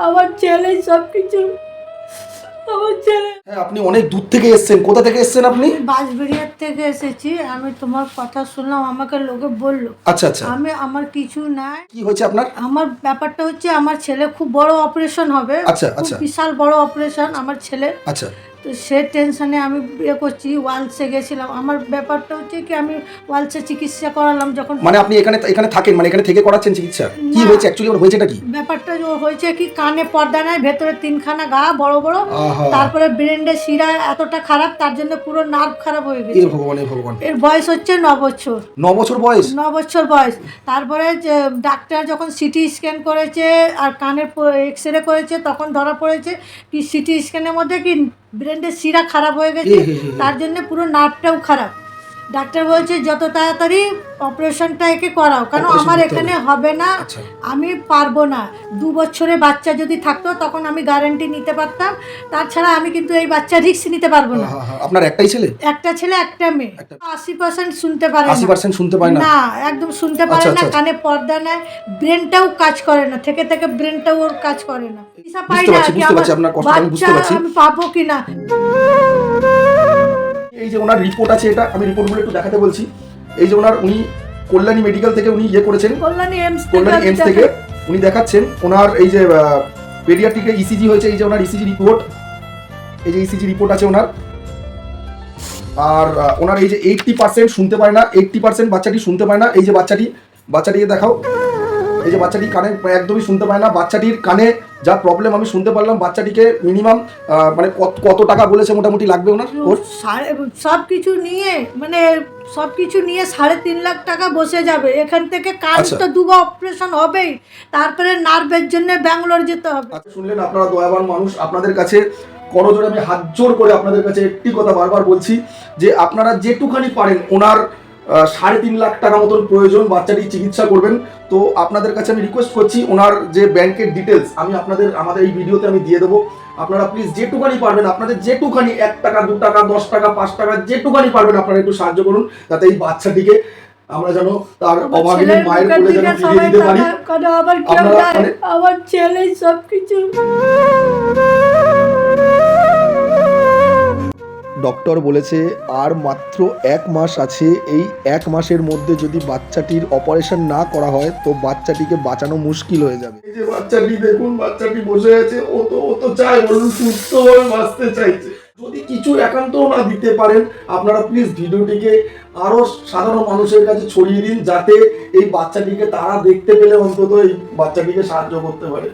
আমার ছেলে সবকিছু, আমার ছেলে। হ্যাঁ, আপনি অনেক দূর থেকে এসেছেন। কোথা থেকে এসেছেন আপনি? বাঁশবেড়িয়ার থেকে এসেছি। আমি তোমার কথা শুনলাম, আমাকে লোকে বললো। আচ্ছা আচ্ছা, আমার কিছু নাই। কি হয়েছে আপনার? আমার ব্যাপারটা হচ্ছে, আমার ছেলে খুব বড় অপারেশন হবে। আচ্ছা, খুব আচ্ছা। বিশাল বড় অপারেশন আমার ছেলে। আচ্ছা, তো সে টেনশনে আমি করছি, ওয়ালসে গেছিলাম। আমার ব্যাপারটা হচ্ছে কি, আমি ওয়ালসে চিকিৎসা করালাম যখন। মানে আপনি এখানে এখানে থাকেন, মানে এখানে থেকে করাচ্ছেন চিকিৎসা? কি না। হয়েছে অ্যাকচুয়ালি, ওর হয়েছেটা কি? ব্যাপারটা হয়েছে কি, কানে পর্দা নাই, ভেতরে 3খানা ঘা বড় বড়। আহা। তারপরে ব্রেনের শিরা এতটা খারাপ, তার জন্য পুরো নার্ভ খারাপ হয়ে এ গেছে। ভগবান, এ ভগবান। এর বয়স হচ্ছে 9 বছর। 9 বছর বয়স? 9 বছর বয়স। তারপরে যে ডাক্তার যখন সিটি স্ক্যান করেছে আর কানের এক্স রে করেছে, তখন ধরা পড়েছে কি সিটি স্ক্যানের মধ্যে কি ব্রেনের শিরা খারাপ হয়ে গেছে। তার জন্য পুরো নার্ভটাও খারাপ। ডাক্তার বলছে যত তাড়াতাড়ি অপারেশনটা একে করাও, কারণ আমার এখানে হবে না। আচ্ছা। আমি পারবো না। 2 বছরের বাচ্চা যদি থাকতো তখন আমি গ্যারান্টি নিতে পারতাম, তাছাড়া আমি কিন্তু এই বাচ্চা রিস্ক নিতে পারবো না। আপনার একটাই ছেলে? একটা ছেলে একটা মেয়ে। 80% শুনতে পারে না। 80% শুনতে পায় না? না, একদম শুনতে পারে না। কানে পর্দা নাই, ব্রেনটাও কাজ করে না, থেকে থেকে ব্রেনটাও ওর কাজ করে না। পয়সা পাই না কি আপনার কষ্ট আমি বুঝতে পারছি। আমি পাবো কিনা। এই যে ওনার রিপোর্ট আছে, এটা আমি রিপোর্টগুলো একটু দেখাতে বলছি। এই যে উনি কল্যাণী মেডিকেল থেকে উনি করেছেন, কল্যাণী এমস থেকে উনি দেখাচ্ছেন। ওনার এই যে পেডিয়াট্রিকে ইসিজি হয়েছে, এই যে ওনার ইসিজি রিপোর্ট, এই যে ইসিজি রিপোর্ট আছে ওনার। আর ওনার এই যে 80% শুনতে পায় না, 80% বাচ্চাটি শুনতে পায় না। এই যে বাচ্চাটিকে দেখাও। এই যে বাচ্চাটি কানে একদমই শুনতে পায় না। বাচ্চাটির কানে যা প্রবলেম আমি শুনতে পারলাম, বাচ্চাটিকে মিনিমাম মানে কত টাকা বলেছে মোটামুটি লাগবে ওনার? সব কিছু নিয়ে, মানে সব কিছু নিয়ে 3.5 লাখ টাকা বসে যাবে। এখান থেকে কান তো 2 অপারেশন হবেই, তারপরে নার্ভের জন্য ব্যাঙ্গালোর যেতে হবে। শুনলেন আপনারা, দয়াবান মানুষ। আপনাদের কাছে করজোড়ে আমি হাত জোর করে আপনাদের কাছে একটি কথা বারবার বলছি, যে আপনারা যেটুখানি পারেন, ওনার 3.5 লাখ টাকা মতন প্রয়োজন, বাচ্চাটি চিকিৎসা করবেন। তো আপনাদের কাছে আমি রিকোয়েস্ট করছি, ওনার যে ব্যাংকের ডিটেলস আমি আমাদের এই ভিডিওতে আমি দিয়ে দেবো। আপনারা প্লিজ যেটুখানি পারবেন, আপনাদের যেটুখানি 1 টাকা 2 টাকা 10 টাকা 5 টাকা যেটুখানি পারবেন, আপনারা একটু সাহায্য করুন, যাতে এই বাচ্চাটিকে আমরা যেন তার অভাগিনী মায়ের কোলে যেন ফিরিয়ে দিতে পারি। আমার ছেলে সবকিছু। ডক্টর বলেছে আর মাত্র 1 মাস আছে। এই 1 মাসের মধ্যে যদি বাচ্চাটির অপারেশন না করা হয়, তো বাচ্চাটিকে বাঁচানো মুশকিল হয়ে যাবে। এই যে বাচ্চাটি দেখুন, বাচ্চাটি বসে আছে, ও তো চায় বলুন সুস্থভাবে বাঁচতে চাইছে। যদি কিছু একান্ত না দিতে পারেন, আপনারা প্লিজ ভিডিওটিকে আরো সাধারণ মানুষের কাছে ছড়িয়ে দিন, যাতে এই বাচ্চাটিকে তারা দেখতে পেলে অন্তত এই বাচ্চাটিকে সাহায্য করতে পারে।